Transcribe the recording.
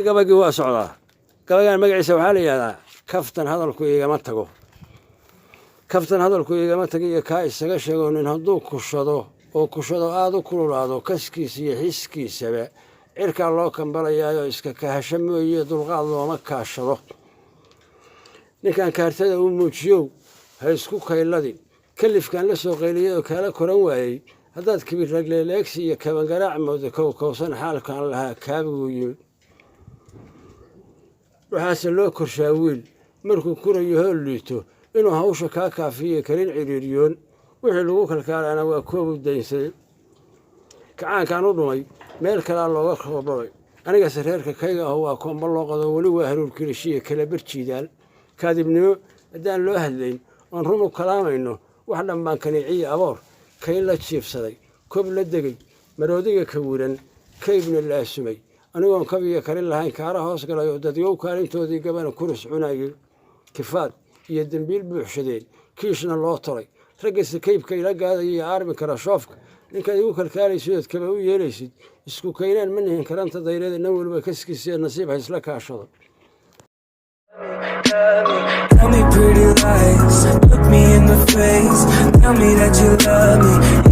gabagii waa socdaa gabagaan magaciisa waxaa la yidhahdaa kaftan hadalku igama tago kaftan hadalku igama tago iyo kaa isaga sheego nin hadduu kushado oo kushado aada u kululaado kaskiisa iyo xiskiisaba cirkaa loo kambalayaayo iska kahasho mooye dulqaad looma kaashado ninkan kaartada uu muujiyow ha isku kayladin kalifkan la soo qayliyay oo kaala koran waayey haddaad kibir ragleeleegsi iyo kabangaraac mooda kowsan xaalkan lahaa kaabiguu yimid waxaase loo korshaa wiil markuu kurayo hool liito inuu hawsha kaa kaafiyo karin ciriiriyoon wixii lagu kalkaalaana waa koobu daynsaday kacaankaan u dhumay meel kalaa looga koobdhabay anigase reerka kayga ah waa koomba loo qado weli waa haruurkilishiya kala barjiidaal kaadibnimo haddaan loo hadlayn oon run u kalaamayno wax dhan baan kaniiciya aboor kayn la jiibsaday kob la degay maroodiga kawiran kaybna la asumay anigoon kabiya karin lahayn kaara hoos galay oo dadyow kaalintoodii gabana kurus cunayay kifaad iyo dembiil buuxshadeen kiishna loo tolay raggase kaybka ila gaadaya iyo aarmi kara shoofka ninkaad igu kalkaalaysidood kaba u yeelaysid isku kaynaan ma nihin karanta dayrada nan weliba kaskiisa nasiib ha isla kaashado. Tell me pretty lies, look me in the face, tell me that you love me.